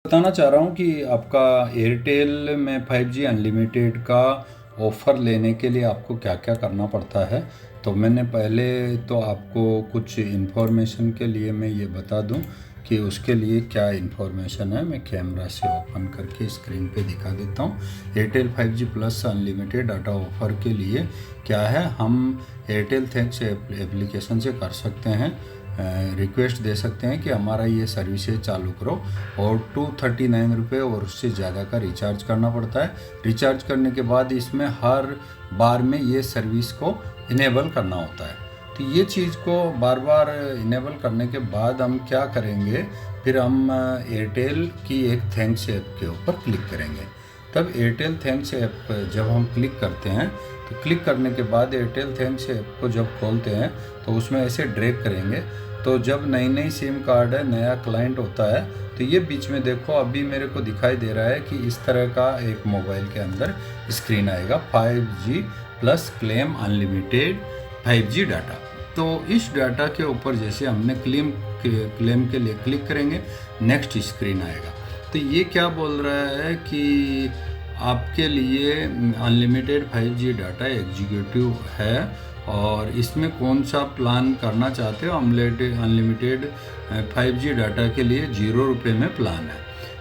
बताना चाह रहा हूँ कि आपका एयरटेल में 5G अनलिमिटेड का ऑफ़र लेने के लिए आपको क्या क्या करना पड़ता है। तो मैंने पहले तो आपको कुछ इन्फॉर्मेशन के लिए मैं ये बता दूँ कि उसके लिए क्या इन्फॉर्मेशन है। मैं कैमरा से ओपन करके स्क्रीन पे दिखा देता हूँ। Airtel 5G plus unlimited data offer के लिए क्या है, हम एयरटेल थैंक्स एप्लीकेशन से कर सकते हैं, रिक्वेस्ट दे सकते हैं कि हमारा ये सर्विसेज चालू करो, और 239 रुपये और उससे ज़्यादा का रिचार्ज करना पड़ता है। रिचार्ज करने के बाद इसमें हर बार में ये सर्विस को इनेबल करना होता है। तो ये चीज़ को बार बार इनेबल करने के बाद हम क्या करेंगे, फिर हम एयरटेल की एक थैंक्स ऐप के ऊपर क्लिक करेंगे। तब एयरटेल थैंक्स ऐप जब हम क्लिक करते हैं तो क्लिक करने के बाद एयरटेल थैंक्स ऐप को जब खोलते हैं तो उसमें ऐसे ड्रैग करेंगे। तो जब नई नई सिम कार्ड है, नया क्लाइंट होता है, तो ये बीच में देखो अभी मेरे को दिखाई दे रहा है कि इस तरह का एक मोबाइल के अंदर स्क्रीन आएगा, 5G plus claim unlimited 5G data. तो इस डाटा के ऊपर जैसे हमने क्लेम के लिए क्लिक करेंगे, नेक्स्ट स्क्रीन आएगा। तो ये क्या बोल रहा है कि आपके लिए अनलिमिटेड 5G डाटा एग्जीक्यूटिव है और इसमें कौन सा प्लान करना चाहते हो। अनलिमिटेड 5G डाटा के लिए 0 रुपये में प्लान है।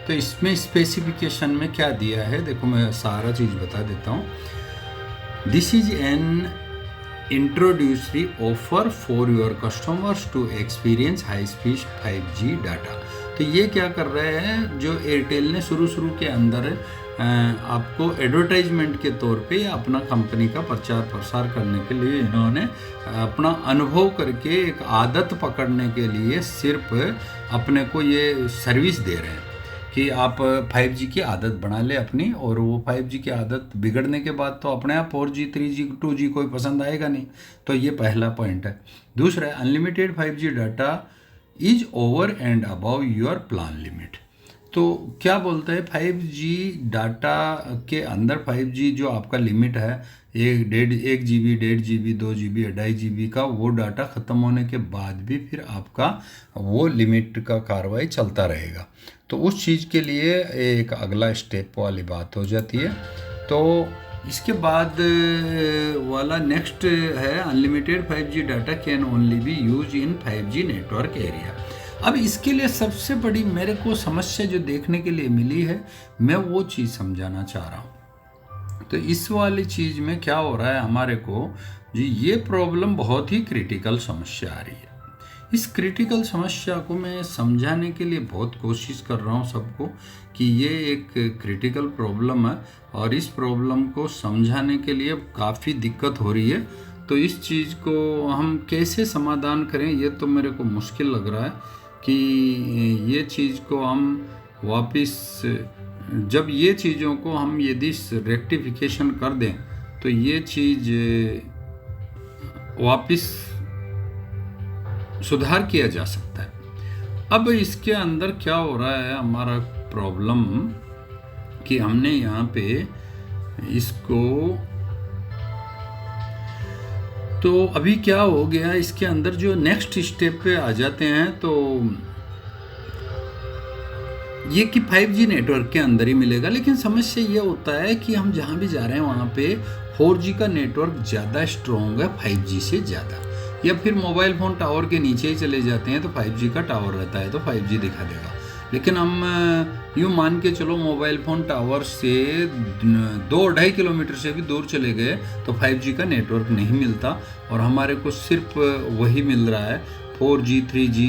तो इसमें स्पेसिफिकेशन में क्या दिया है देखो, मैं सारा चीज़ बता देता हूँ। This is an introductory offer for your customers to experience high speed 5G data. तो ये क्या कर रहे हैं, जो एयरटेल ने शुरू के अंदर आपको एडवर्टाइजमेंट के तौर पे अपना कंपनी का प्रचार प्रसार करने के लिए इन्होंने अपना अनुभव करके एक आदत पकड़ने के लिए सिर्फ अपने को ये सर्विस दे रहे हैं कि आप 5G की आदत बना ले अपनी, और वो 5G की आदत बिगड़ने के बाद तो अपने आप 4G 3G 2G कोई पसंद आएगा नहीं। तो ये पहला पॉइंट है। दूसरा है unlimited 5G data is over and above your plan limit. तो क्या बोलता है, 5G डाटा के अंदर 5G जो आपका लिमिट है, 1 GB 1.5 GB 2 GB 2.5 GB का, वो डाटा ख़त्म होने के बाद भी फिर आपका वो लिमिट का कार्रवाई चलता रहेगा। तो उस चीज़ के लिए एक अगला स्टेप वाली बात हो जाती है। तो इसके बाद वाला नेक्स्ट है unlimited 5G data can only B use in 5G network area. अब इसके लिए सबसे बड़ी मेरे को समस्या जो देखने के लिए मिली है, मैं वो चीज़ समझाना चाह रहा हूँ। तो इस वाली चीज़ में क्या हो रहा है हमारे को जी, ये प्रॉब्लम बहुत ही क्रिटिकल समस्या आ रही है। इस क्रिटिकल समस्या को मैं समझाने के लिए बहुत कोशिश कर रहा हूँ सबको कि ये एक क्रिटिकल प्रॉब्लम है और इस प्रॉब्लम को समझाने के लिए काफ़ी दिक्कत हो रही है। तो इस चीज़ को हम कैसे समाधान करें, ये तो मेरे को मुश्किल लग रहा है कि ये चीज़ को हम वापस, जब ये चीज़ों को हम यदि रेक्टिफिकेशन कर दें तो ये चीज़ वापस सुधार किया जा सकता है। अब इसके अंदर क्या हो रहा है हमारा प्रॉब्लम कि हमने यहाँ पे इसको, तो अभी क्या हो गया, इसके अंदर जो नेक्स्ट स्टेप पे आ जाते हैं तो ये कि 5G नेटवर्क के अंदर ही मिलेगा। लेकिन समस्या ये होता है कि हम जहाँ भी जा रहे हैं वहाँ पे 4G का नेटवर्क ज़्यादा स्ट्रॉन्ग है 5G से ज़्यादा, या फिर मोबाइल फ़ोन टावर के नीचे ही चले जाते हैं तो 5G का टावर रहता है तो 5G दिखा देगा। लेकिन हम यूँ मान के चलो मोबाइल फ़ोन टावर से 2-2.5 किलोमीटर से भी दूर चले गए तो 5G का नेटवर्क नहीं मिलता और हमारे को सिर्फ वही मिल रहा है 4G 3G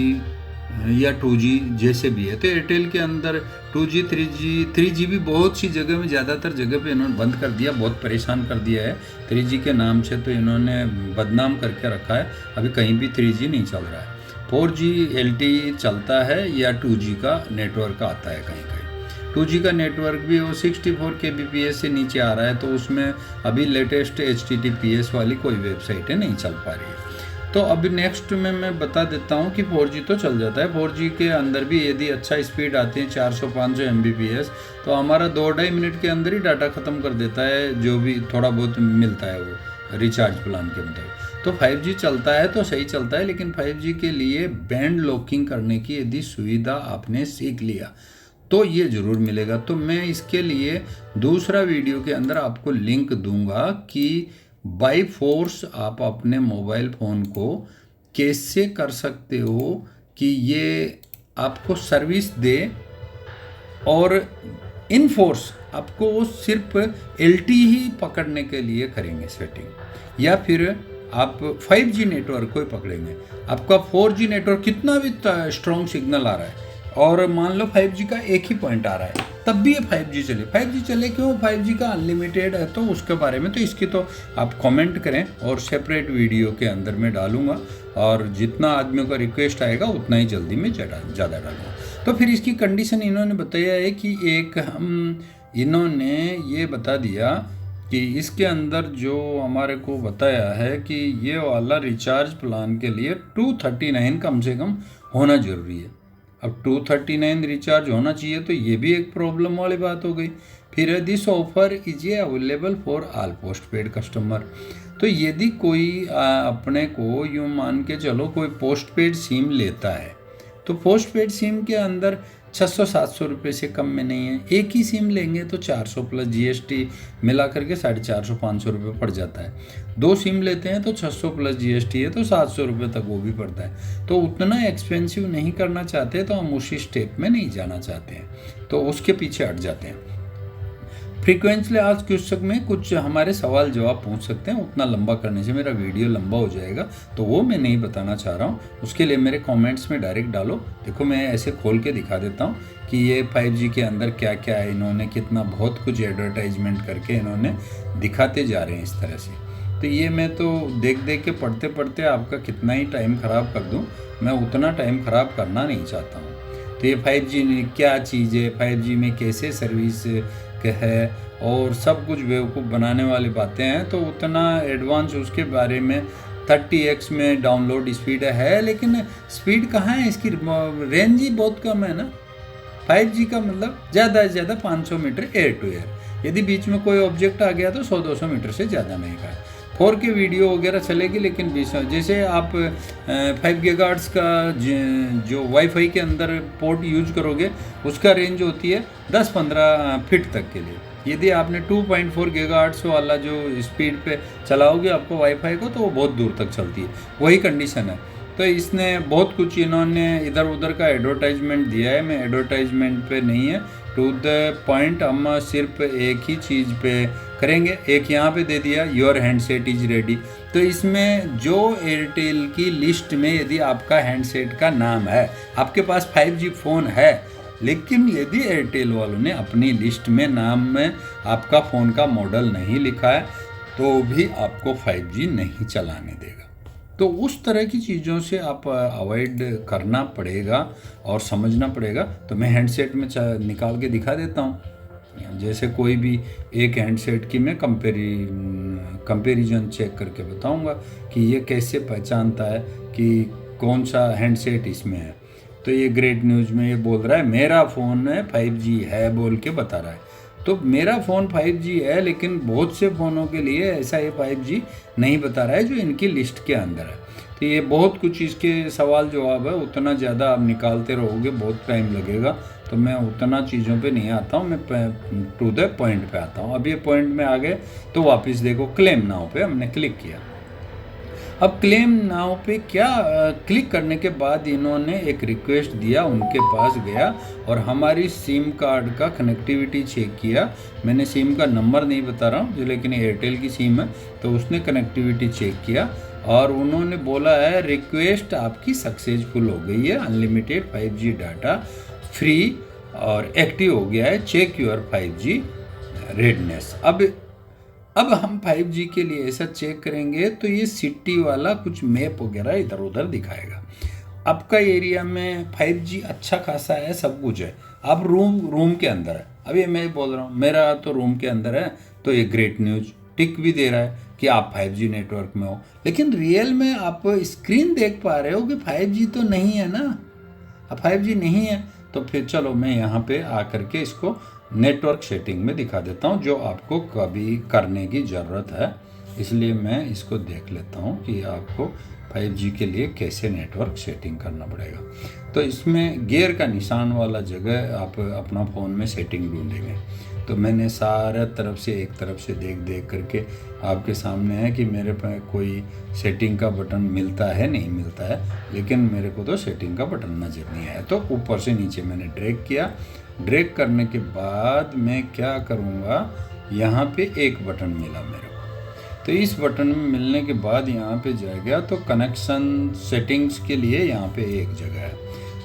या 2G जैसे भी है। तो एयरटेल के अंदर 2G 3G भी बहुत सी जगह में, ज़्यादातर जगह पे इन्होंने बंद कर दिया, बहुत परेशान कर दिया है 3G के नाम से, तो इन्होंने बदनाम करके रखा है। अभी कहीं भी 3G नहीं चल रहा है, 4G LTE चलता है या 2G का नेटवर्क आता है कहीं कहीं। 2G का नेटवर्क भी वो 64 kbps से नीचे आ रहा है, तो उसमें अभी लेटेस्ट HTTPS वाली कोई वेबसाइटें नहीं चल पा रही है। तो अभी नेक्स्ट में मैं बता देता हूँ कि 4G तो चल जाता है। 4G के अंदर भी यदि अच्छा स्पीड आती है 400-500 Mbps, तो हमारा 2-2.5 मिनट के अंदर ही डाटा ख़त्म कर देता है, जो भी थोड़ा बहुत मिलता है वो रिचार्ज प्लान के मुताबिक। तो 5G चलता है तो सही चलता है, लेकिन 5G के लिए बैंड लॉकिंग करने की यदि सुविधा आपने सीख लिया तो ये ज़रूर मिलेगा। तो मैं इसके लिए दूसरा वीडियो के अंदर आपको लिंक दूंगा कि बाय फोर्स आप अपने मोबाइल फ़ोन को कैसे कर सकते हो कि ये आपको सर्विस दे, और इन फोर्स आपको वो सिर्फ LTE ही पकड़ने के लिए करेंगे सेटिंग, या फिर आप 5G नेटवर्क को ही पकड़ेंगे। आपका 4G नेटवर्क कितना भी स्ट्रॉन्ग सिग्नल आ रहा है और मान लो 5G का एक ही पॉइंट आ रहा है, तब भी ये 5G चले। 5G चले क्यों? 5G का अनलिमिटेड है, तो उसके बारे में तो इसकी तो आप कमेंट करें और सेपरेट वीडियो के अंदर मैं डालूंगा, और जितना आदमियों का रिक्वेस्ट आएगा उतना ही जल्दी में ज़्यादा डालूंगा। तो फिर इसकी कंडीशन इन्होंने बताया है कि इन्होंने ये बता दिया कि इसके अंदर जो हमारे को बताया है कि ये वाला रिचार्ज प्लान के लिए 239 कम से कम होना ज़रूरी है। अब 239 रिचार्ज होना चाहिए, तो ये भी एक प्रॉब्लम वाली बात हो गई। फिर this offer is a available for all post paid customer. तो यदि कोई अपने को यूँ मान के चलो कोई पोस्ट पेड सिम लेता है, तो पोस्ट पेड सिम के अंदर 600-700 रुपये से कम में नहीं है। एक ही सिम लेंगे तो 400 प्लस GST मिला करके 450-500 रुपये पड़ जाता है। 2 सिम लेते हैं तो 600 प्लस GST है तो 700 रुपये तक वो भी पड़ता है। तो उतना एक्सपेंसिव नहीं करना चाहते, तो हम उसी स्टेप में नहीं जाना चाहते हैं, तो उसके पीछे हट जाते हैं। फ्रीक्वेंटली आज क्वेश्चन में कुछ हमारे सवाल जवाब पूछ सकते हैं, उतना लंबा करने से मेरा वीडियो लंबा हो जाएगा, तो वो मैं नहीं बताना चाह रहा हूँ। उसके लिए मेरे कमेंट्स में डायरेक्ट डालो। देखो मैं ऐसे खोल के दिखा देता हूँ कि ये 5G के अंदर क्या क्या है, इन्होंने कितना बहुत कुछ एडवर्टाइजमेंट करके इन्होंने दिखाते जा रहे हैं इस तरह से। तो ये मैं तो देख देख के पढ़ते पढ़ते आपका कितना ही टाइम ख़राब कर दूँ, मैं उतना टाइम ख़राब करना नहीं चाहता हूँ। तो ये 5G क्या चीज़ है, 5G में कैसे सर्विस है, और सब कुछ बेवकूफ़ बनाने वाली बातें हैं। तो उतना एडवांस उसके बारे में 30x में डाउनलोड स्पीड है, लेकिन स्पीड कहाँ है, इसकी रेंज ही बहुत कम है ना। 5G का मतलब ज़्यादा से ज़्यादा 500 मीटर एयर टू एयर, यदि बीच में कोई ऑब्जेक्ट आ गया तो 100-200 मीटर से ज़्यादा नहीं का है। 4K वीडियो वगैरह चलेगी, लेकिन जैसे आप 5 गीगाहर्ट्ज़ का जो वाईफाई के अंदर पोर्ट यूज करोगे, उसका रेंज होती है 10-15 फीट तक के लिए। यदि आपने 2.4 गीगाहर्ट्ज़ वाला जो स्पीड पे चलाओगे आपको वाईफाई को, तो वो बहुत दूर तक चलती है। वही कंडीशन है। तो इसने बहुत कुछ इन्होंने इधर उधर का एडवर्टाइजमेंट दिया है, मैं एडवर्टाइजमेंट पे नहीं है, टू द पॉइंट हम सिर्फ एक ही चीज़ पे करेंगे। एक यहाँ पे दे दिया योर हैंडसेट इज रेडी। तो इसमें जो एयरटेल की लिस्ट में यदि आपका हैंडसेट का नाम है, आपके पास 5G फ़ोन है, लेकिन यदि एयरटेल वालों ने अपनी लिस्ट में नाम में आपका फ़ोन का मॉडल नहीं लिखा है, तो भी आपको 5G नहीं चलाने देगा। तो उस तरह की चीज़ों से आप अवॉइड करना पड़ेगा और समझना पड़ेगा। तो मैं हैंडसेट में निकाल के दिखा देता हूँ। जैसे कोई भी एक हैंडसेट की मैं कंपैरिजन चेक करके बताऊँगा कि ये कैसे पहचानता है कि कौन सा हैंडसेट इसमें है। तो ये ग्रेट न्यूज़ में ये बोल रहा है मेरा फ़ोन में 5G है बोल के बता रहा है। तो मेरा फ़ोन 5G है, लेकिन बहुत से फ़ोनों के लिए ऐसा ये 5G नहीं बता रहा है जो इनकी लिस्ट के अंदर है। तो ये बहुत कुछ इसके सवाल जवाब है, उतना ज़्यादा आप निकालते रहोगे बहुत टाइम लगेगा। तो मैं उतना चीज़ों पे नहीं आता हूँ, मैं टू द पॉइंट पे आता हूँ। अब ये पॉइंट में आ गए तो वापस देखो क्लेम नाउ पे हमने क्लिक किया। अब क्लेम नाउ पे क्या क्लिक करने के बाद इन्होंने एक रिक्वेस्ट दिया, उनके पास गया और हमारी सिम कार्ड का कनेक्टिविटी चेक किया। मैंने सिम का नंबर नहीं बता रहा हूँ, लेकिन एयरटेल की सिम है, तो उसने कनेक्टिविटी चेक किया और उन्होंने बोला है रिक्वेस्ट आपकी सक्सेसफुल हो गई है, अनलिमिटेड 5G डाटा फ्री और एक्टिव हो गया है, चेक योर 5G रेडनेस। अब हम 5G के लिए ऐसा चेक करेंगे तो ये सिटी वाला कुछ मैप वगैरह इधर उधर दिखाएगा। आपका एरिया में 5G अच्छा खासा है, सब कुछ है, आप रूम के अंदर है। अभी मैं बोल रहा हूँ मेरा तो रूम के अंदर है, तो ये ग्रेट न्यूज़ टिक भी दे रहा है कि आप 5G नेटवर्क में हो, लेकिन रियल में आप स्क्रीन देख पा रहे हो कि 5G तो नहीं है ना। अब 5G नहीं है तो फिर चलो मैं यहाँ पे आकर के इसको नेटवर्क सेटिंग में दिखा देता हूँ, जो आपको कभी करने की ज़रूरत है। इसलिए मैं इसको देख लेता हूँ कि आपको 5G के लिए कैसे नेटवर्क सेटिंग करना पड़ेगा। तो इसमें गियर का निशान वाला जगह आप अपना फ़ोन में सेटिंग ढूंढेंगे। तो मैंने सारा तरफ से एक तरफ से देख देख करके आपके सामने है कि मेरे पास कोई सेटिंग का बटन मिलता है नहीं मिलता है, लेकिन मेरे को तो सेटिंग का बटन नज़र नहीं आया। तो ऊपर से नीचे मैंने ड्रैग किया। ड्रैग करने के बाद मैं क्या करूँगा, यहाँ पे एक बटन मिला मेरे को। तो इस बटन में मिलने के बाद यहाँ पे जाएगा तो कनेक्शन सेटिंग्स के लिए यहाँ पे एक जगह है।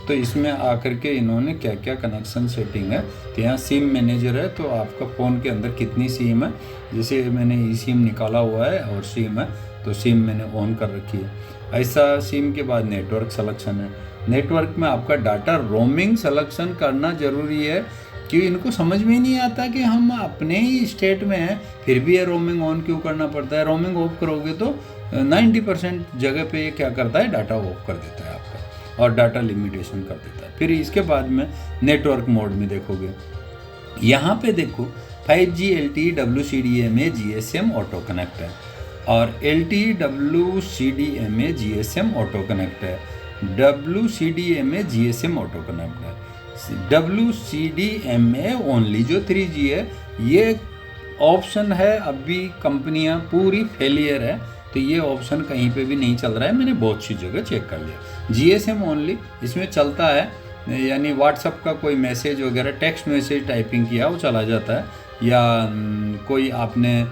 तो इसमें आकर के इन्होंने क्या क्या कनेक्शन सेटिंग है, तो यहाँ सिम मैनेजर है। तो आपका फ़ोन के अंदर कितनी सिम है, जैसे मैंने ई सिम निकाला हुआ है और सिम है, तो सिम मैंने ऑन कर रखी है। ऐसा सिम के बाद नेटवर्क सिलेक्शन है। नेटवर्क में आपका डाटा रोमिंग सिलेक्शन करना ज़रूरी है, कि इनको समझ में ही नहीं आता कि हम अपने ही स्टेट में हैं फिर भी ये रोमिंग ऑन क्यों करना पड़ता है। रोमिंग ऑफ करोगे तो 90% जगह पे ये क्या करता है, डाटा ऑफ कर देता है आपका और डाटा लिमिटेशन कर देता है। फिर इसके बाद में नेटवर्क मोड में देखोगे, यहाँ पे देखो 5G LTE WCDMA GSM auto connect है और LTE WCDMA GSM auto connect है, WCDMA GSM ऑटो कनेक्ट है। WCDMA ओनली जो 3G है, ये ऑप्शन है अभी कंपनियां पूरी फेलियर है, तो ये ऑप्शन कहीं पे भी नहीं चल रहा है। मैंने बहुत सी जगह चेक कर लिया। GSM ओनली इसमें चलता है, यानी व्हाट्सअप का कोई मैसेज वगैरह टेक्स्ट मैसेज टाइपिंग किया वो चला जाता है, या कोई आपने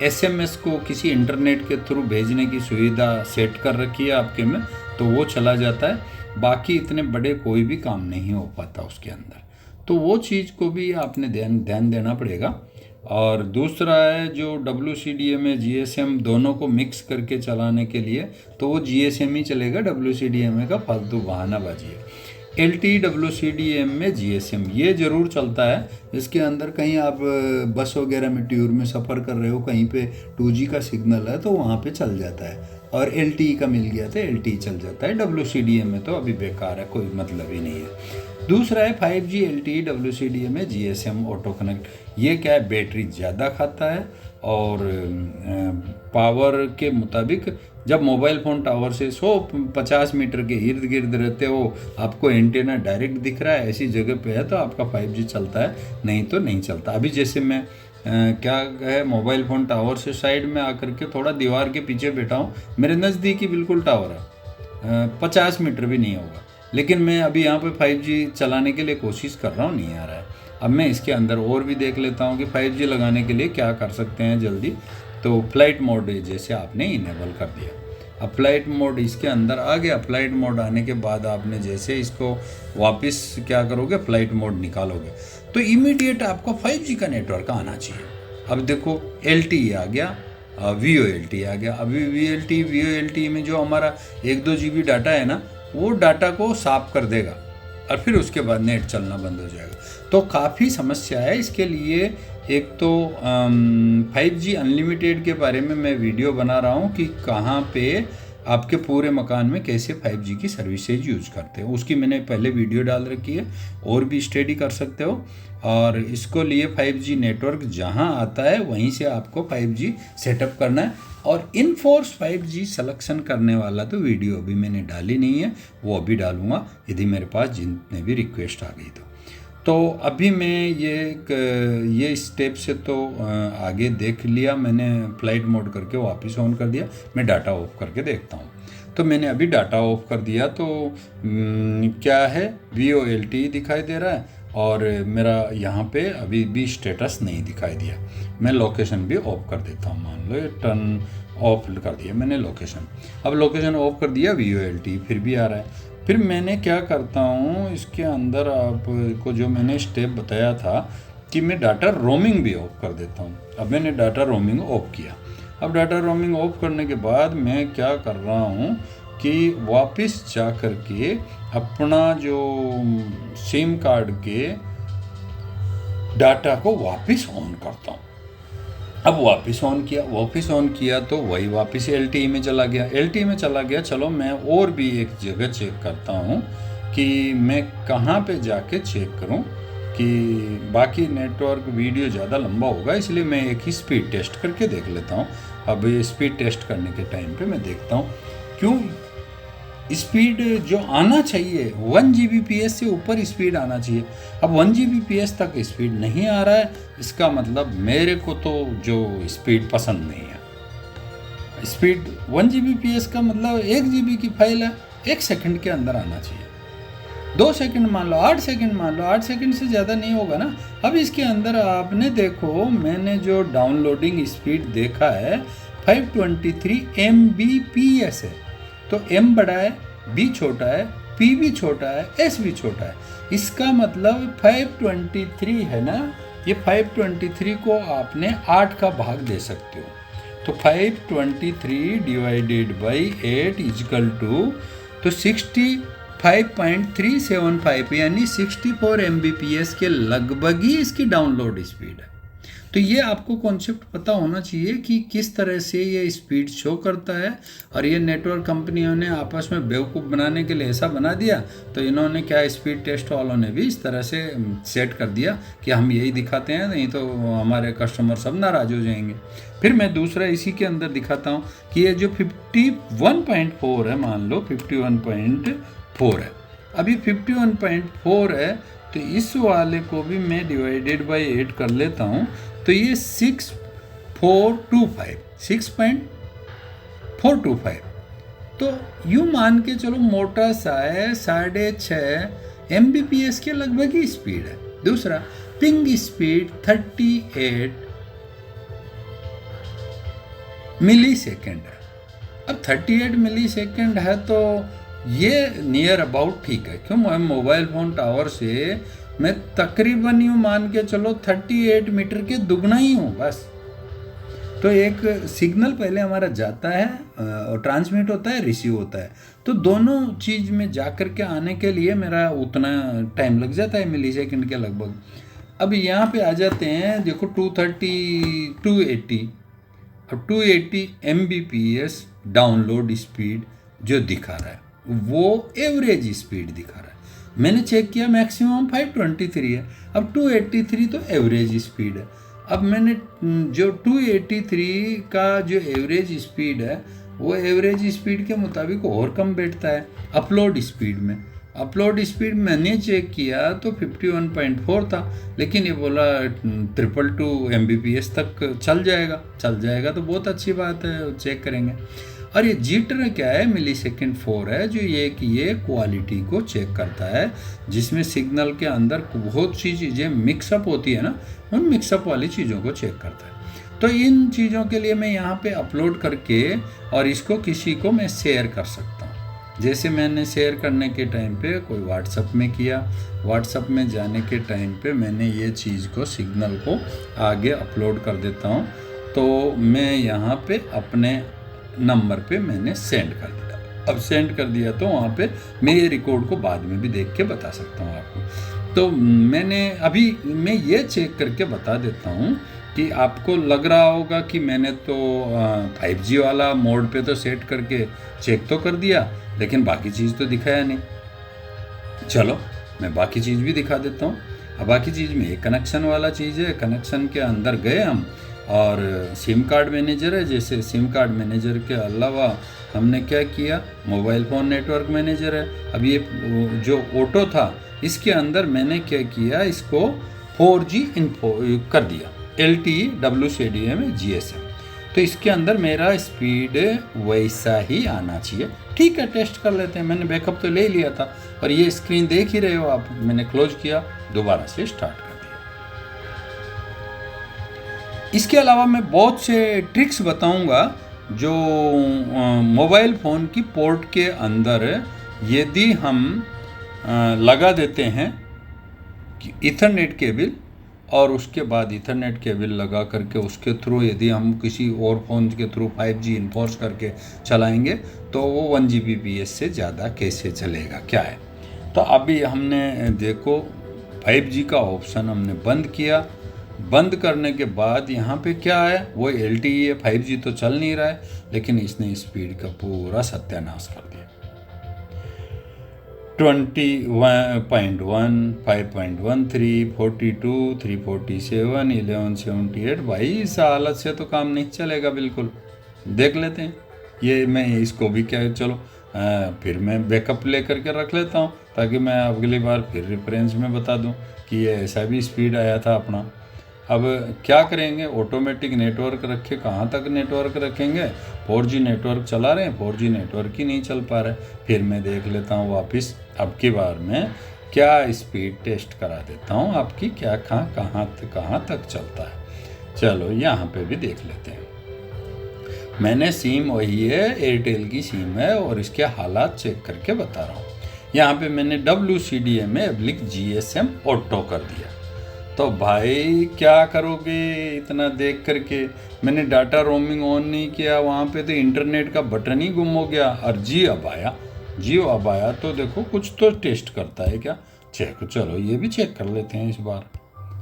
SMS को किसी इंटरनेट के थ्रू भेजने की सुविधा सेट कर रखी है आपके में, तो वो चला जाता है। बाकी इतने बड़े कोई भी काम नहीं हो पाता उसके अंदर, तो वो चीज़ को भी आपने ध्यान देना पड़ेगा। और दूसरा है जो WCDMA GSM दोनों को मिक्स करके चलाने के लिए, तो वो GSM ही चलेगा, WCDMA का फालतू बहानाबाजी है। LTE WCDMA GSM ये ज़रूर चलता है। इसके अंदर कहीं आप बस वगैरह में टूर में सफ़र कर रहे हो, कहीं पे 2G का सिग्नल है तो वहाँ पे चल जाता है, और LTE का मिल गया तो LTE चल जाता है। WCDMA तो अभी बेकार है, कोई मतलब ही नहीं है। दूसरा है 5G LTE WCDMA GSM auto connect. ये क्या है, बैटरी ज़्यादा खाता है और पावर के मुताबिक जब मोबाइल फ़ोन टावर से 150 मीटर के इर्द गिर्द रहते हो, आपको एंटेना डायरेक्ट दिख रहा है, ऐसी जगह पे है तो आपका 5G चलता है, नहीं तो नहीं चलता। अभी जैसे मैं क्या है, मोबाइल फ़ोन टावर से साइड में आकर के थोड़ा दीवार के पीछे बैठा हूँ, मेरे नज़दीक ही बिल्कुल टावर है, 50 मीटर भी नहीं होगा, लेकिन मैं अभी यहाँ पे 5G चलाने के लिए कोशिश कर रहा हूँ, नहीं आ रहा है। अब मैं इसके अंदर और भी देख लेता हूँ कि 5G लगाने के लिए क्या कर सकते हैं जल्दी। तो फ्लाइट मोड जैसे आपने इनेबल कर दिया, अब फ्लाइट मोड इसके अंदर आ गया। फ्लाइट मोड आने के बाद आपने जैसे इसको वापस क्या करोगे, फ्लाइट मोड निकालोगे, तो इमीडिएट आपको 5G का नेटवर्क आना चाहिए। अब देखो LTE आ गया, VoLTE आ गया। अभी VoLTE में जो हमारा 1-2 GB डाटा है ना, वो डाटा को साफ कर देगा और फिर उसके बाद नेट चलना बंद हो जाएगा। तो काफ़ी समस्या है इसके लिए। एक तो 5G अनलिमिटेड के बारे में मैं वीडियो बना रहा हूँ कि कहाँ पे आपके पूरे मकान में कैसे 5G की सर्विसेज यूज करते हो, उसकी मैंने पहले वीडियो डाल रखी है, और भी स्टडी कर सकते हो। और इसको लिए 5G नेटवर्क जहाँ आता है वहीं से आपको 5G सेटअप करना है। और इनफोर्स 5G सिलेक्शन करने वाला तो वीडियो अभी मैंने डाली नहीं है, वो अभी डालूंगा यदि मेरे पास जितने भी रिक्वेस्ट आ गई तो अभी मैं ये स्टेप से तो आगे देख लिया मैंने। फ्लाइट मोड करके वापस ऑन कर दिया, मैं डाटा ऑफ करके देखता हूँ। तो मैंने अभी डाटा ऑफ कर दिया तो क्या है, VoLTE दिखाई दे रहा है और मेरा यहाँ पे अभी भी स्टेटस नहीं दिखाई दिया। मैं लोकेशन भी ऑफ कर देता हूँ, मान लो टर्न ऑफ कर दिया मैंने लोकेशन। अब लोकेशन ऑफ कर दिया, VoLTE फिर भी आ रहा है। फिर मैंने क्या करता हूँ, इसके अंदर आपको जो मैंने स्टेप बताया था कि मैं डाटा रोमिंग भी ऑफ कर देता हूँ। अब मैंने डाटा रोमिंग ऑफ किया। अब डाटा रोमिंग ऑफ करने के बाद मैं क्या कर रहा हूँ कि वापस जा कर के अपना जो सिम कार्ड के डाटा को वापस ऑन करता हूँ। अब वापस ऑन किया तो वही वापस LTE में चला गया। चलो मैं और भी एक जगह चेक करता हूँ कि मैं कहाँ पे जाके चेक करूँ कि बाकी नेटवर्क वीडियो ज़्यादा लंबा होगा, इसलिए मैं एक ही स्पीड टेस्ट करके देख लेता हूँ। अब ये स्पीड टेस्ट करने के टाइम पे मैं देखता हूँ क्यों स्पीड जो आना चाहिए 1 Gbps से ऊपर स्पीड आना चाहिए। अब 1 Gbps तक स्पीड नहीं आ रहा है, इसका मतलब मेरे को तो जो स्पीड पसंद नहीं है। स्पीड 1 Gbps का मतलब 1 GB की फाइल है, 1 सेकंड के अंदर आना चाहिए। 2 सेकंड मान लो, 8 सेकंड मान लो, 8 सेकंड से ज़्यादा नहीं होगा ना। अब इसके अंदर आपने देखो, मैंने जो डाउनलोडिंग स्पीड देखा है 523 Mbps है। तो M बड़ा है, B छोटा है, P भी छोटा है, S भी छोटा है। इसका मतलब 523 है ना, ये 523 को आपने 8 का भाग दे सकते हो। तो 523 डिवाइडेड बाई 8 इजकल टू, तो 65.375 यानी 64 Mbps के लगभग ही इसकी डाउनलोड स्पीड है। तो ये आपको कॉन्सेप्ट पता होना चाहिए कि किस तरह से ये स्पीड शो करता है। और ये नेटवर्क कंपनियों ने आपस में बेवकूफ़ बनाने के लिए ऐसा बना दिया, तो इन्होंने क्या, स्पीड टेस्ट वालों ने भी इस तरह से सेट कर दिया कि हम यही दिखाते हैं, नहीं तो हमारे कस्टमर सब नाराज़ हो जाएंगे। फिर मैं दूसरा इसी के अंदर दिखाता हूँ कि ये जो 51.4 है, मान लो 51.4 है, अभी 51.4 है, तो इस वाले को भी मैं डिवाइडेड बाई 8 कर लेता हूँ, तो ये 6.425। तो यूँ मान के चलो मोटा सा है, 6.5 Mbps के लगभग ही स्पीड है। दूसरा पिंग स्पीड 38 मिली सेकेंड है। अब 38 मिली सेकेंड है तो ये नियर अबाउट ठीक है। क्यों, मैं मोबाइल फ़ोन टावर से मैं तकरीबन यूँ मान के चलो 38 मीटर के दुगना ही हूँ बस। तो एक सिग्नल पहले हमारा जाता है और ट्रांसमिट होता है, रिसीव होता है, तो दोनों चीज़ में जा कर के आने के लिए मेरा उतना टाइम लग जाता है, मिली सेकेंड के लगभग। अब यहाँ पे आ जाते हैं, देखो 280 अब 280 Mbps डाउनलोड स्पीड जो दिखा रहा है वो एवरेज स्पीड दिखा रहा है। मैंने चेक किया मैक्सिमम 523 है, अब 283 तो एवरेज स्पीड है। अब मैंने जो 283 का जो एवरेज स्पीड है वो एवरेज स्पीड के मुताबिक और कम बैठता है अपलोड स्पीड में। अपलोड स्पीड मैंने चेक किया तो 51.4 था, लेकिन ये बोला 222 Mbps तक चल जाएगा तो बहुत अच्छी बात है, चेक करेंगे। और ये जीटर क्या है, मिली सेकेंड 4 है, जो ये कि ये क्वालिटी को चेक करता है, जिसमें सिग्नल के अंदर बहुत सी चीज़ें मिक्सअप होती है ना, उन मिक्सअप वाली चीज़ों को चेक करता है। तो इन चीज़ों के लिए मैं यहाँ पे अपलोड करके और इसको किसी को मैं शेयर कर सकता हूँ। जैसे मैंने शेयर करने के टाइम पे कोई व्हाट्सअप में किया, व्हाट्सअप में जाने के टाइम पे मैंने ये चीज़ को, सिग्नल को आगे अपलोड कर देता हूँ। तो मैं यहाँ पे अपने नंबर पे मैंने सेंड कर दिया। अब सेंड कर दिया तो वहाँ पे मैं ये रिकॉर्ड को बाद में भी देख के बता सकता हूँ आपको। तो मैं ये चेक करके बता देता हूँ कि आपको लग रहा होगा कि मैंने तो 5G वाला मोड पे तो सेट करके चेक तो कर दिया, लेकिन बाकी चीज़ तो दिखाया नहीं। चलो मैं बाकी चीज़ भी दिखा देता हूँ। अब बाकी चीज़ में एक कनेक्शन वाला चीज़ है, कनेक्शन के अंदर गए हम और सिम कार्ड मैनेजर है। जैसे सिम कार्ड मैनेजर के अलावा हमने क्या किया, मोबाइल फ़ोन नेटवर्क मैनेजर है। अब ये जो ऑटो था इसके अंदर मैंने क्या किया, इसको 4G इन्फो कर दिया, LTE WCDM GSM। तो इसके अंदर मेरा स्पीड वैसा ही आना चाहिए। ठीक है, टेस्ट कर लेते हैं। मैंने बैकअप तो ले लिया था और ये स्क्रीन देख ही रहे हो आप, मैंने क्लोज किया, दोबारा से स्टार्ट कर दिया। इसके अलावा मैं बहुत से ट्रिक्स बताऊंगा जो मोबाइल फ़ोन की पोर्ट के अंदर यदि हम लगा देते हैं कि इथरनेट केबल, और उसके बाद इथरनेट केबल लगा करके उसके थ्रू यदि हम किसी और फ़ोन के थ्रू 5G इन्फोर्स करके चलाएंगे तो वो 1 Gbps से ज़्यादा कैसे चलेगा, क्या है। तो अभी हमने देखो 5G का ऑप्शन हमने बंद किया। बंद करने के बाद यहाँ पे क्या है, वो LTE है, 5G तो चल नहीं रहा है, लेकिन इसने स्पीड का पूरा सत्यानाश कर दिया। 20.1, 5.13, 42, 347, 1178। भाई इस हालत से तो काम नहीं चलेगा बिल्कुल। देख लेते हैं ये, मैं इसको भी क्या, चलो फिर मैं बैकअप ले करके रख लेता हूँ, ताकि मैं अगली बार फिर रेफरेंस में बता दूँ कि ये ऐसा भी स्पीड आया था अपना। अब क्या करेंगे, ऑटोमेटिक नेटवर्क रखे, कहाँ तक नेटवर्क रखेंगे? 4G नेटवर्क चला रहे हैं, 4G नेटवर्क ही नहीं चल पा रहा है। फिर मैं देख लेता हूँ वापस, अब की बार मैं क्या स्पीड टेस्ट करा देता हूँ आपकी, क्या कहाँ तक चलता है। चलो यहाँ पे भी देख लेते हैं। मैंने सिम वही है, एयरटेल की सिम है, और इसके हालात चेक करके बता रहा हूँ। यहाँ पे मैंने WCDM में एब्लिक GSM ऑटो कर दिया। तो भाई क्या करोगे इतना देख करके? मैंने डाटा रोमिंग ऑन नहीं किया, वहाँ पे तो इंटरनेट का बटन ही गुम हो गया। और जियो अब आया तो देखो कुछ तो टेस्ट करता है क्या, चेक। चलो ये भी चेक कर लेते हैं, इस बार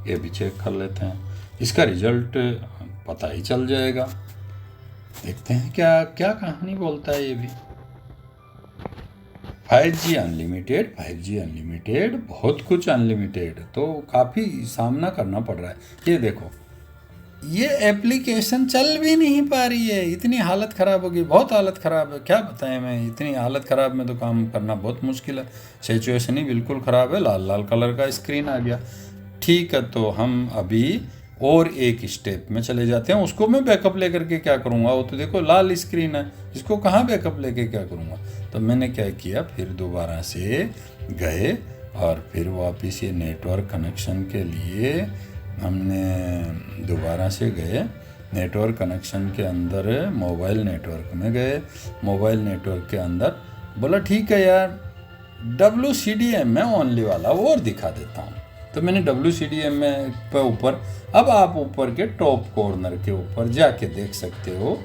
ये भी चेक कर लेते हैं, इसका रिजल्ट पता ही चल जाएगा। देखते हैं क्या क्या कहानी बोलता है ये भी। 5G अनलिमिटेड, बहुत कुछ अनलिमिटेड, तो काफ़ी सामना करना पड़ रहा है। ये देखो, ये एप्लीकेशन चल भी नहीं पा रही है, इतनी हालत ख़राब होगी, बहुत हालत ख़राब है। क्या बताएं मैं, इतनी हालत ख़राब में तो काम करना बहुत मुश्किल है। सिचुएशन ही बिल्कुल ख़राब है, लाल लाल कलर का स्क्रीन आ गया। ठीक है, तो हम अभी और एक स्टेप में चले जाते हैं। उसको मैं बैकअप लेकर के क्या करूँगा, वो तो देखो लाल स्क्रीन है, इसको कहाँ बैकअप लेके क्या करूँगा। तो मैंने क्या किया, फिर दोबारा से गए और फिर वापस ये नेटवर्क कनेक्शन के लिए हमने दोबारा से गए, नेटवर्क कनेक्शन के अंदर मोबाइल नेटवर्क में गए। मोबाइल नेटवर्क के अंदर बोला ठीक है यार, WCDM में ओनली वाला वो और दिखा देता हूँ। तो मैंने WCDM में पे ऊपर, अब आप ऊपर के टॉप कॉर्नर के ऊपर जाके देख सकते हो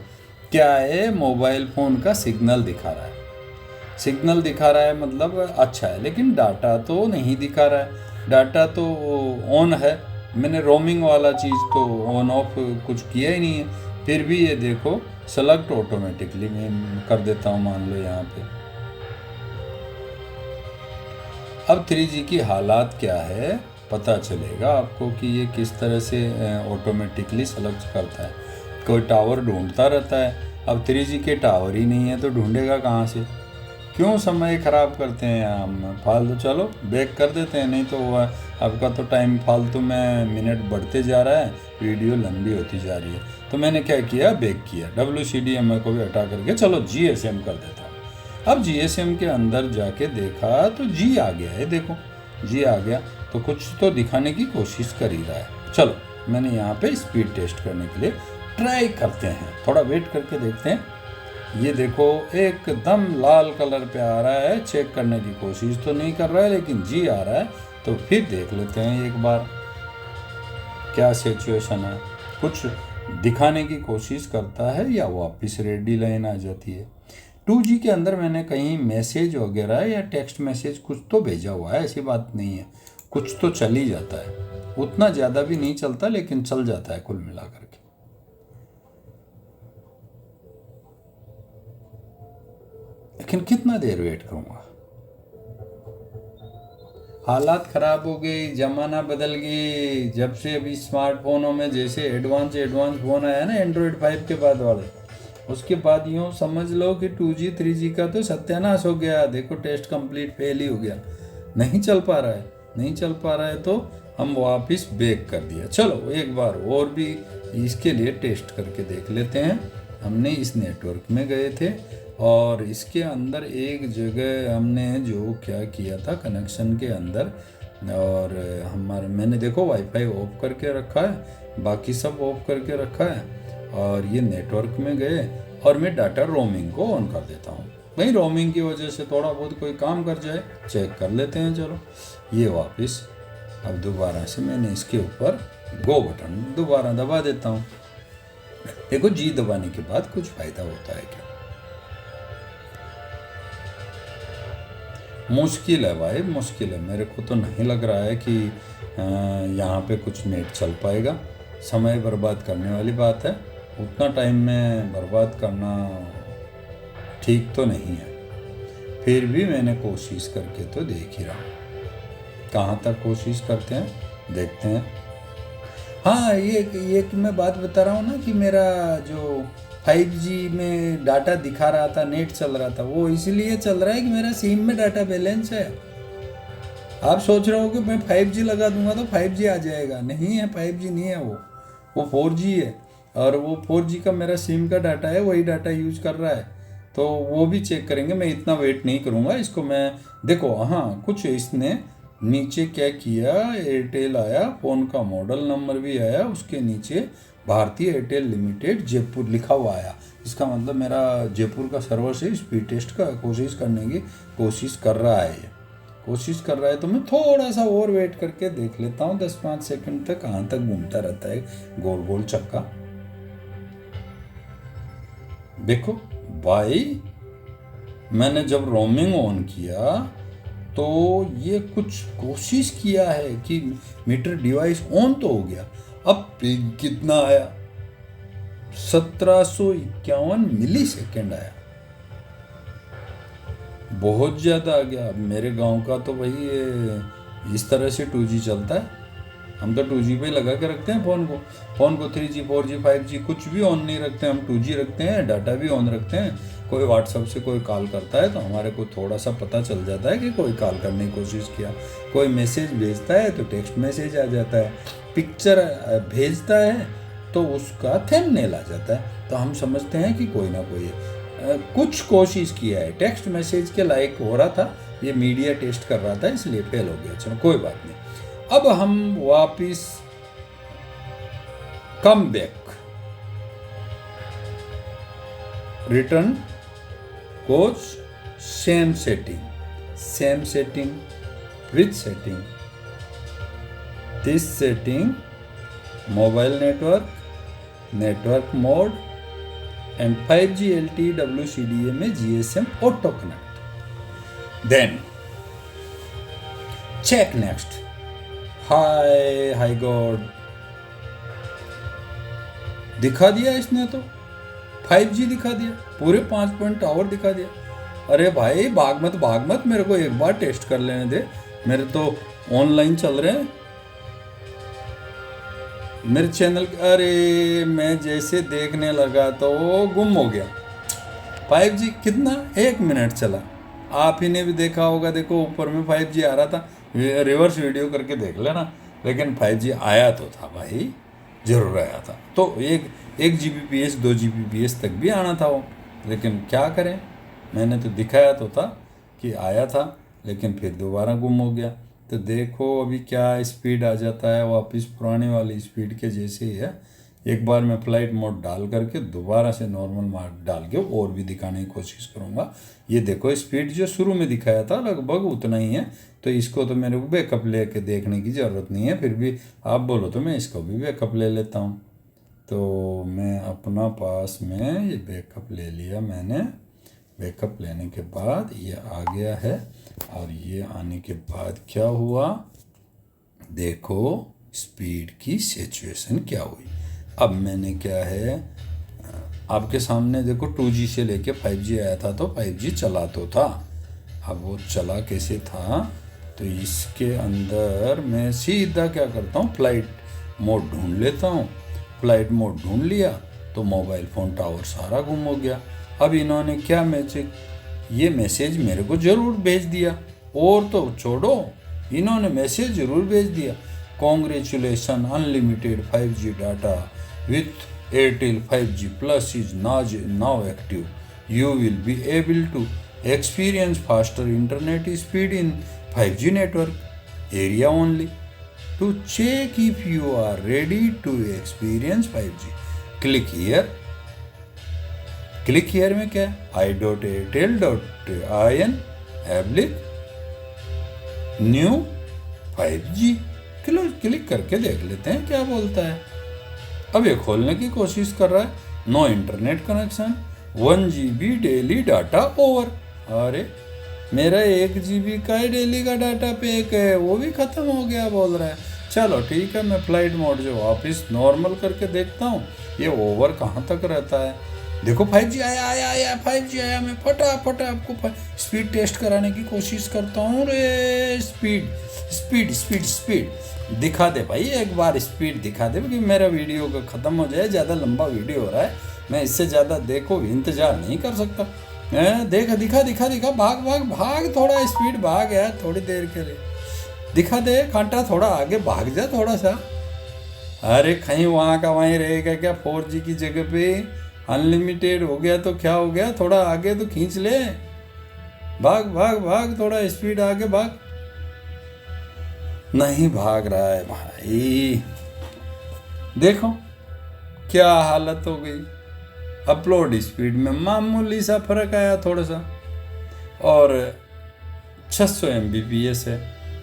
क्या है, मोबाइल फ़ोन का सिग्नल दिखा रहा है। सिग्नल दिखा रहा है मतलब अच्छा है, लेकिन डाटा तो नहीं दिखा रहा है। डाटा तो ऑन है, मैंने रोमिंग वाला चीज़ तो ऑन ऑफ कुछ किया ही नहीं है। फिर भी ये देखो सेलेक्ट ऑटोमेटिकली मैं कर देता हूँ, मान लो यहाँ पे। अब 3G की हालात क्या है पता चलेगा आपको कि ये किस तरह से ऑटोमेटिकली सेलेक्ट करता है। कोई टावर ढूंढता रहता है, अब 3G के टावर ही नहीं है तो ढूंढेगा कहाँ से। क्यों समय ख़राब करते हैं हम फालतू। चलो बैक कर देते हैं, नहीं तो आपका तो टाइम फालतू में मिनट बढ़ते जा रहा है, वीडियो लंबी होती जा रही है। तो मैंने क्या किया, बैक किया, WCDM को भी हटा करके चलो GSM कर देता हूँ। अब GSM के अंदर जाके देखा तो G आ गया है, देखो G आ गया, तो कुछ तो दिखाने की कोशिश कर ही रहा है। चलो मैंने यहाँ पे स्पीड टेस्ट करने के लिए ट्राई करते हैं, थोड़ा वेट करके देखते हैं। ये देखो एकदम लाल कलर पे आ रहा है, चेक करने की कोशिश तो नहीं कर रहा है लेकिन G आ रहा है। तो फिर देख लेते हैं एक बार क्या सिचुएशन है, कुछ दिखाने की कोशिश करता है या वापस रेडी लाइन आ जाती है। 2G के अंदर मैंने कहीं मैसेज वगैरह या टेक्स्ट मैसेज कुछ तो भेजा हुआ है, ऐसी बात नहीं है, कुछ तो चल ही जाता है, उतना ज़्यादा भी नहीं चलता लेकिन चल जाता है कुल मिलाकर के। लेकिन कितना देर वेट करूँगा, हालात ख़राब हो गई, ज़माना बदल गई। जब से अभी स्मार्टफोनों में जैसे एडवांस फ़ोन आया ना एंड्रॉयड 5 के बाद वाले, उसके बाद यूँ समझ लो कि 2G 3G का तो सत्यानाश हो गया। देखो टेस्ट कंप्लीट फेल ही हो गया, नहीं चल पा रहा है तो हम वापस बैक कर दिया। चलो एक बार और भी इसके लिए टेस्ट करके देख लेते हैं। हमने इस नेटवर्क में गए थे और इसके अंदर एक जगह हमने जो क्या किया था कनेक्शन के अंदर, और मैंने देखो वाईफाई ऑफ करके रखा है, बाकी सब ऑफ करके रखा है, और ये नेटवर्क में गए और मैं डाटा रोमिंग को ऑन कर देता हूँ। भाई रोमिंग की वजह से थोड़ा बहुत कोई काम कर जाए, चेक कर लेते हैं। चलो ये वापस अब दोबारा से मैंने इसके ऊपर गो बटन दोबारा दबा देता हूँ। देखो G दबाने के बाद कुछ फ़ायदा होता है क्या? मुश्किल है भाई, मुश्किल है। मेरे को तो नहीं लग रहा है कि यहाँ पे कुछ नेट चल पाएगा। समय बर्बाद करने वाली बात है, उतना टाइम में बर्बाद करना ठीक तो नहीं है। फिर भी मैंने कोशिश करके तो देख ही रहा हूँ, कहाँ तक कोशिश करते हैं देखते हैं। हाँ ये मैं बात बता रहा हूँ ना कि मेरा जो 5G में डाटा दिखा रहा था, नेट चल रहा था, वो इसलिए चल रहा है कि मेरा सिम में डाटा बैलेंस है। आप सोच रहे हो कि मैं 5G लगा दूंगा तो 5G आ जाएगा, नहीं है, 5G नहीं है, वो 4G है। और वो 4G का मेरा सिम का डाटा है, वही डाटा यूज कर रहा है, तो वो भी चेक करेंगे। मैं इतना वेट नहीं करूँगा इसको। मैं देखो, हाँ, कुछ इसने नीचे क्या किया, एयरटेल आया, फ़ोन का मॉडल नंबर भी आया, उसके नीचे भारतीय एयरटेल लिमिटेड जयपुर लिखा हुआ आया। इसका मतलब मेरा जयपुर का सर्वर से स्पीड टेस्ट का कोशिश करने की कोशिश कर रहा है, कोशिश कर रहा है। तो मैं थोड़ा सा और वेट करके देख लेता हूँ 10-5 सेकंड तक, कहाँ तक घूमता रहता है गोल गोल चक्का। देखो भाई, मैंने जब रोमिंग ऑन किया तो ये कुछ कोशिश किया है कि मीटर डिवाइस ऑन तो हो गया। अब पिंग कितना आया, 1751 मिली सेकेंड आया, बहुत ज़्यादा आ गया। अब मेरे गांव का तो भाई ये इस तरह से 2G चलता है। हम तो 2G पे लगा के रखते हैं फ़ोन को 3G 4G 5G कुछ भी ऑन नहीं रखते, हम 2G रखते हैं, डाटा भी ऑन रखते हैं। कोई व्हाट्सएप से कोई कॉल करता है तो हमारे को थोड़ा सा पता चल जाता है कि कोई कॉल करने की कोशिश किया, कोई मैसेज भेजता है तो टेक्स्ट मैसेज आ जाता है, पिक्चर भेजता है तो उसका थंबनेल आ जाता है, तो हम समझते हैं कि कोई ना कोई कुछ कोशिश किया है। टेक्स्ट मैसेज के लायक हो रहा था, ये मीडिया टेस्ट कर रहा था, इसलिए फेल हो गया। चलो कोई बात नहीं। अब हम वापिस come back, return coach, same setting with setting, this setting, mobile network mode and 5G LTE WCDA में GSM auto connect, then check next. Hi god, दिखा दिया इसने तो, 5G दिखा दिया, पूरे 5 पॉइंट टावर दिखा दिया। अरे भाई भाग मत, मेरे को एक बार टेस्ट कर लेने दे, मेरे तो ऑनलाइन चल रहे हैं मेरे चैनल। अरे मैं जैसे देखने लगा तो वो गुम हो गया। 5G कितना 1 मिनट चला, आप ही ने भी देखा होगा। देखो ऊपर में 5G आ रहा था, रिवर्स वीडियो करके देख लेना, लेकिन 5G आया तो था भाई, जरूर आया था। तो 1 Gbps 2 Gbps तक भी आना था वो, लेकिन क्या करें, मैंने तो दिखाया तो था कि आया था, लेकिन फिर दोबारा गुम हो गया। तो देखो अभी क्या स्पीड आ जाता है, वापस पुराने वाली स्पीड के जैसे ही है। एक बार मैं फ्लाइट मोड डाल करके दोबारा से नॉर्मल मोड डाल के और भी दिखाने की कोशिश करूँगा। ये देखो स्पीड जो शुरू में दिखाया था लगभग उतना ही है, तो इसको तो मेरे को बैकअप ले के देखने की ज़रूरत नहीं है। फिर भी आप बोलो तो मैं इसको भी बैकअप ले लेता हूँ। तो मैं अपना पास में ये बैकअप ले लिया मैंने। बैकअप लेने के बाद ये आ गया है, और ये आने के बाद क्या हुआ, देखो स्पीड की सिचुएशन क्या हुई। अब मैंने क्या है आपके सामने देखो, 2G से लेके 5G आया था तो 5G चला तो था। अब वो चला कैसे था, तो इसके अंदर मैं सीधा क्या करता हूँ, फ्लाइट मोड ढूंढ लेता हूँ। फ्लाइट मोड ढूंढ लिया तो मोबाइल फ़ोन टावर सारा गुम हो गया। अब इन्होंने क्या ये मैसेज मेरे को ज़रूर भेज दिया, और तो छोड़ो, इन्होंने मैसेज ज़रूर भेज दिया, congratulation unlimited 5G data with Airtel 5G plus is now active, you will be able to experience faster internet speed in 5G network area only, to check if you are ready to experience 5G click here में क्या है, i.airtel.in एब्लिक new 5G, click करके देख लेते हैं क्या बोलता है। अब ये खोलने की कोशिश कर रहा है, no internet connection, 1 GB daily data over. अरे मेरा 1 GB का ही डेली का डाटा पैक है, वो भी ख़त्म हो गया बोल रहा है। चलो ठीक है, मैं फ्लाइट मोड जो वापस नॉर्मल करके देखता हूँ ये ओवर कहाँ तक रहता है। देखो 5G आया 5G आया, मैं फटाफट आपको स्पीड टेस्ट कराने की कोशिश करता हूँ। रे स्पीड दिखा दे भाई, एक बार स्पीड दिखा दे, क्योंकि मेरा वीडियो का ख़त्म हो जाए, ज़्यादा लंबा वीडियो हो रहा है, मैं इससे ज़्यादा देखो इंतज़ार नहीं कर सकता। देख, दिखा दिखा दिखा, भाग भाग भाग, थोड़ा स्पीड भाग यार, थोड़ी देर के लिए दिखा दे कांटा, थोड़ा आगे भाग जा थोड़ा सा। अरे कहीं वहाँ का वहीं रहेगा क्या? 4G की जगह पे अनलिमिटेड हो गया तो क्या हो गया, थोड़ा आगे तो खींच ले, भाग भाग भाग, थोड़ा स्पीड आगे भाग। नहीं भाग रहा है भाई, देखो क्या हालत हो गई। अपलोड स्पीड में मामूली सा फर्क आया थोड़ा सा, और 600 MBPS है।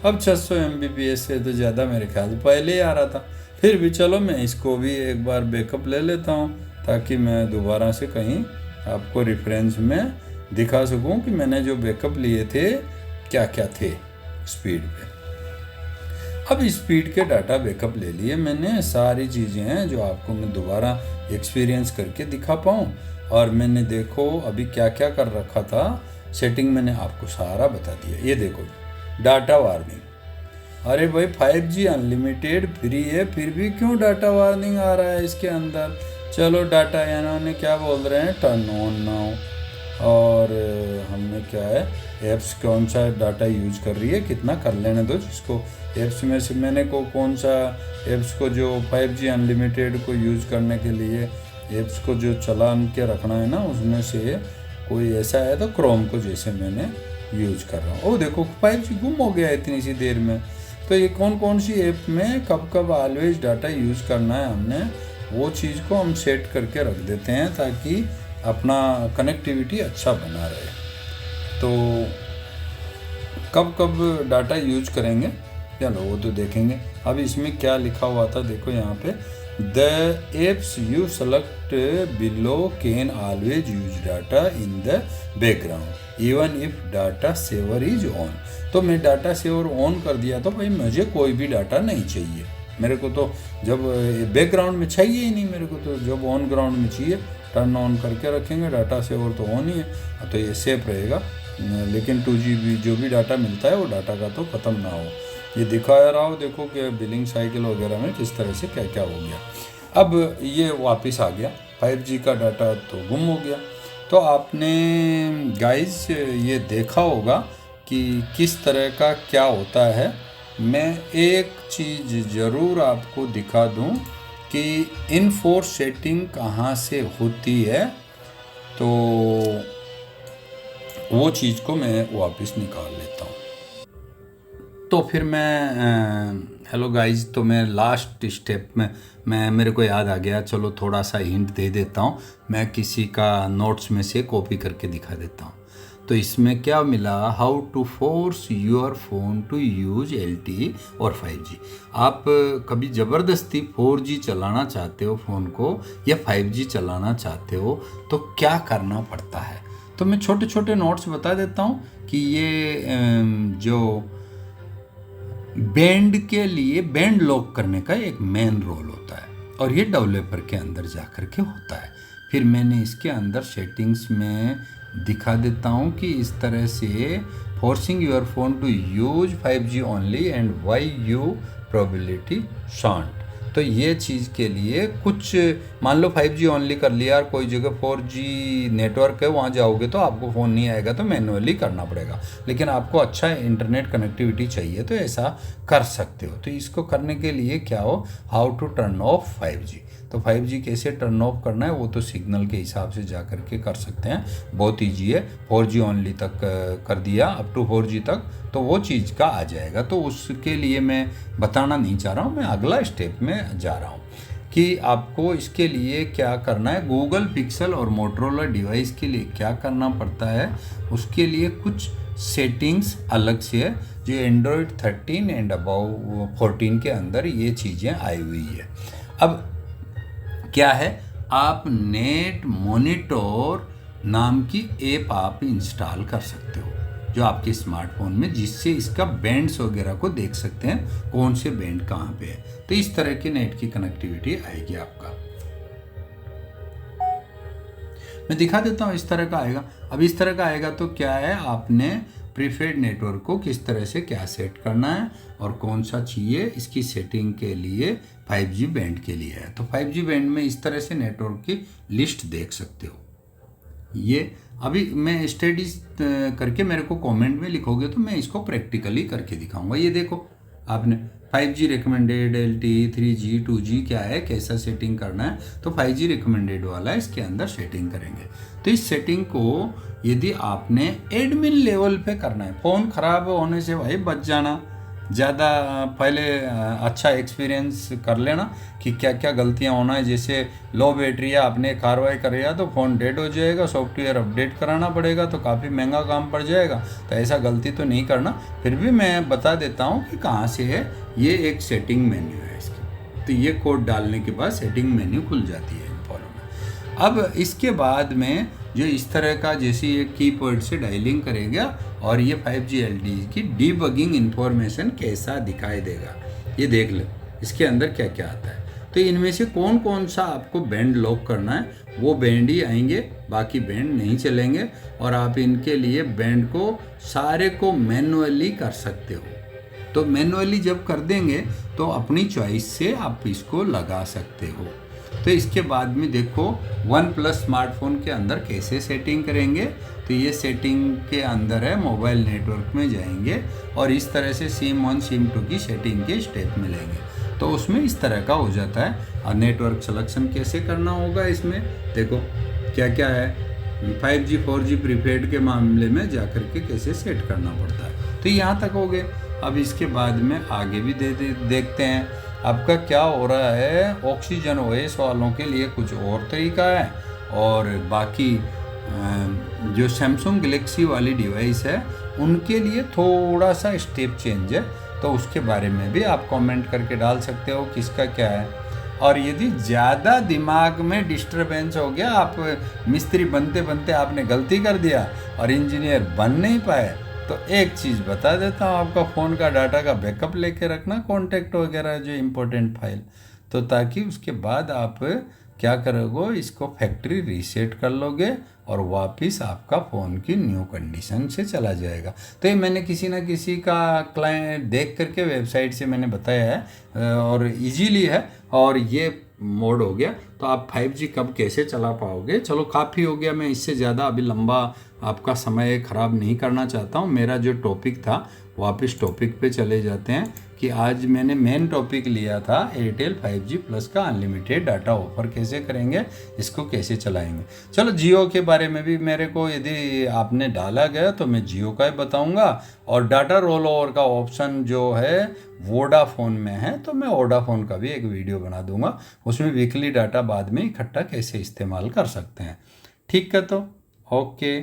अब 600 MBPS से तो ज़्यादा मेरे ख्याल से पहले ही आ रहा था। फिर भी चलो मैं इसको भी एक बार बैकअप ले लेता हूँ, ताकि मैं दोबारा से कहीं आपको रेफरेंस में दिखा सकूँ कि मैंने जो बैकअप लिए थे क्या क्या थे स्पीड पे। अब स्पीड के डाटा बैकअप ले लिए मैंने, सारी चीज़ें हैं जो आपको मैं दोबारा एक्सपीरियंस करके दिखा पाऊँ। और मैंने देखो अभी क्या क्या कर रखा था, सेटिंग मैंने आपको सारा बता दिया। ये देखो डाटा वार्निंग, अरे भाई 5G अनलिमिटेड फ्री है, फिर भी क्यों डाटा वार्निंग आ रहा है इसके अंदर। चलो डाटा इन्होंने क्या बोल रहे हैं, टर्न ऑन नाउ। और हमने क्या है, ऐप्स कौन सा डाटा यूज कर रही है, कितना कर लेने दो जिसको। ऐप्स में से मैंने को कौन सा ऐप्स को जो 5G अनलिमिटेड को यूज करने के लिए ऐप्स को जो चलान के रखना है ना, उसमें से कोई ऐसा है तो क्रोम को जैसे मैंने यूज कर रहा हूँ। ओ देखो 5G गुम हो गया इतनी सी देर में। तो ये कौन कौन सी ऐप में कब कब ऑलवेज डाटा यूज करना है, हमने वो चीज़ को हम सेट करके रख देते हैं ताकि अपना कनेक्टिविटी अच्छा बना रहे। तो कब कब डाटा यूज करेंगे चलो वो तो देखेंगे। अब इसमें क्या लिखा हुआ था देखो यहाँ पे, the apps you select below can always use data in the background even if data saver is on. तो मैं डाटा सेवर ऑन कर दिया तो भाई मुझे कोई भी डाटा नहीं चाहिए, मेरे को तो जब बैकग्राउंड में चाहिए ही नहीं, मेरे को तो जब ऑन ग्राउंड में चाहिए। टर्न ऑन करके रखेंगे, डाटा सेवर तो ऑन ही है तो ये सेफ रहेगा। लेकिन 2GB जो भी डाटा मिलता है वो डाटा का तो ख़त्म ना हो। ये दिखाया रहा हो देखो कि बिलिंग साइकिल वगैरह में किस तरह से क्या क्या हो गया। अब ये वापस आ गया, 5G का डाटा तो गुम हो गया। तो आपने गाइस ये देखा होगा कि किस तरह का क्या होता है। मैं एक चीज़ ज़रूर आपको दिखा दूं कि इन्फो सेटिंग कहाँ से होती है, तो वो चीज़ को मैं वापस निकाल लेता हूँ। तो फिर मैं हेलो गाइस, तो मैं लास्ट स्टेप में मेरे को याद आ गया, चलो थोड़ा सा हिंट दे देता हूँ। मैं किसी का नोट्स में से कॉपी करके दिखा देता हूँ। तो इसमें क्या मिला, how to force your phone to use LTE और 5G। आप कभी ज़बरदस्ती 4G चलाना चाहते हो फ़ोन को या 5G चलाना चाहते हो तो क्या करना पड़ता है। तो मैं छोटे छोटे नोट्स बता देता हूँ कि ये जो बैंड के लिए बैंड लॉक करने का एक मेन रोल होता है और ये डेवलपर के अंदर जा कर के होता है। फिर मैंने इसके अंदर सेटिंग्स में दिखा देता हूँ कि इस तरह से forcing your phone to use 5G only and why you probability शांट। तो ये चीज़ के लिए कुछ मान लो 5G ओनली कर लिया और कोई जगह 4G नेटवर्क है वहाँ जाओगे तो आपको फ़ोन नहीं आएगा तो मैनुअली करना पड़ेगा। लेकिन आपको अच्छा इंटरनेट कनेक्टिविटी चाहिए तो ऐसा कर सकते हो। तो इसको करने के लिए क्या हो, how to turn off 5G। तो 5G कैसे टर्न ऑफ करना है वो तो सिग्नल के हिसाब से जा कर के कर सकते हैं, बहुत ईजी है। 4G ओनली तक कर दिया, अप टू 4G तक तो वो चीज़ का आ जाएगा। तो उसके लिए मैं बताना नहीं चाह रहा हूँ, मैं अगला स्टेप में जा रहा हूँ कि आपको इसके लिए क्या करना है। गूगल पिक्सल और मोटरोला डिवाइस के लिए क्या करना पड़ता है, उसके लिए कुछ सेटिंग्स अलग से है जो एंड्रॉयड 13 एंड अबव 14 के अंदर ये चीज़ें आई हुई है। अब क्या है, आप नेट मॉनिटर नाम की ऐप आप इंस्टॉल कर सकते हो जो आपके स्मार्टफोन में, जिससे इसका बैंड्स वगैरह को देख सकते हैं कौन से बैंड कहाँ पे है। तो इस तरह की नेट की कनेक्टिविटी आएगी आपका। मैं दिखा देता हूँ, इस तरह का आएगा। अब इस तरह का आएगा तो क्या है, आपने प्रीपेड नेटवर्क को किस तरह से क्या सेट करना है और कौन सा चाहिए, इसकी सेटिंग के लिए 5G बैंड के लिए है। तो 5G बैंड में इस तरह से नेटवर्क की लिस्ट देख सकते हो। ये अभी मैं स्टडीज करके मेरे को कमेंट में लिखोगे तो मैं इसको प्रैक्टिकली करके दिखाऊंगा। ये देखो आपने 5G recommended, LTE, 3G, 2G क्या है, कैसा सेटिंग करना है, तो 5G रिकमेंडेड वाला है, इसके अंदर सेटिंग करेंगे। तो इस सेटिंग को यदि आपने एडमिन लेवल पे करना है, फ़ोन ख़राब होने से भाई बच जाना, ज़्यादा पहले अच्छा एक्सपीरियंस कर लेना कि क्या क्या गलतियां होना है। जैसे लो बैटरी या आपने कार्रवाई कर लिया तो फ़ोन डेड हो जाएगा, सॉफ्टवेयर अपडेट कराना पड़ेगा, तो काफ़ी महंगा काम पड़ जाएगा। तो ऐसा गलती तो नहीं करना। फिर भी मैं बता देता हूँ कि कहाँ से है। ये एक सेटिंग मेन्यू है इसकी, तो ये कोड डालने के बाद सेटिंग मेन्यू खुल जाती है फॉलो में। अब इसके बाद में जो इस तरह का जैसे ये कीपैड से डायलिंग करेगा और ये 5G LTE की डीबगिंग इंफॉर्मेशन कैसा दिखाई देगा, ये देख लो इसके अंदर क्या क्या आता है। तो इनमें से कौन कौन सा आपको बैंड लॉक करना है वो बैंड ही आएंगे, बाकी बैंड नहीं चलेंगे। और आप इनके लिए बैंड को सारे को मैनुअली कर सकते हो। तो मैनुअली जब कर देंगे तो अपनी चॉइस से आप इसको लगा सकते हो। तो इसके बाद में देखो OnePlus स्मार्टफोन के अंदर कैसे सेटिंग करेंगे। तो ये सेटिंग के अंदर है, मोबाइल नेटवर्क में जाएंगे और इस तरह से सिम 1 सिम 2 की सेटिंग के स्टेप मिलेंगे। तो उसमें इस तरह का हो जाता है। और नेटवर्क सिलेक्शन कैसे करना होगा, इसमें देखो क्या क्या है। 5G 4G प्रीपेड के मामले में जाकर के कैसे सेट करना पड़ता है। तो यहाँ तक हो गए। अब इसके बाद में आगे भी देखते हैं आपका क्या हो रहा है। ऑक्सीजन OS वालों के लिए कुछ और तरीका है और बाकी जो सैमसंग गैलेक्सी वाली डिवाइस है उनके लिए थोड़ा सा स्टेप चेंज है। तो उसके बारे में भी आप कमेंट करके डाल सकते हो किसका क्या है। और यदि ज़्यादा दिमाग में डिस्टरबेंस हो गया, आप मिस्त्री बनते बनते आपने गलती कर दिया और इंजीनियर बन नहीं पाए, तो एक चीज़ बता देता हूँ, आपका फ़ोन का डाटा का बैकअप लेके रखना, कॉन्टैक्ट वगैरह जो इम्पोर्टेंट फाइल, तो ताकि उसके बाद आप क्या करोगे, इसको फैक्ट्री रीसेट कर लोगे और वापस आपका फ़ोन की न्यू कंडीशन से चला जाएगा। तो ये मैंने किसी ना किसी का क्लाइंट देख करके वेबसाइट से मैंने बताया है और इजीली है। और ये मोड हो गया। तो आप 5G कब कैसे चला पाओगे। चलो काफ़ी हो गया, मैं इससे ज़्यादा अभी लंबा आपका समय ख़राब नहीं करना चाहता हूँ। मेरा जो टॉपिक था वापस टॉपिक पे चले जाते हैं कि आज मैंने मेन टॉपिक लिया था एयरटेल 5G प्लस का अनलिमिटेड डाटा ऑफर कैसे करेंगे, इसको कैसे चलाएंगे। चलो जियो के बारे में भी मेरे को यदि आपने डाला गया तो मैं जियो का ही बताऊंगा। और डाटा रोल ओवर का ऑप्शन जो है वोडाफोन में है, तो मैं वोडाफोन का भी एक वीडियो बना दूंगा। उसमें वीकली डाटा बाद में इकट्ठा कैसे इस्तेमाल कर सकते हैं। ठीक है, तो ओके।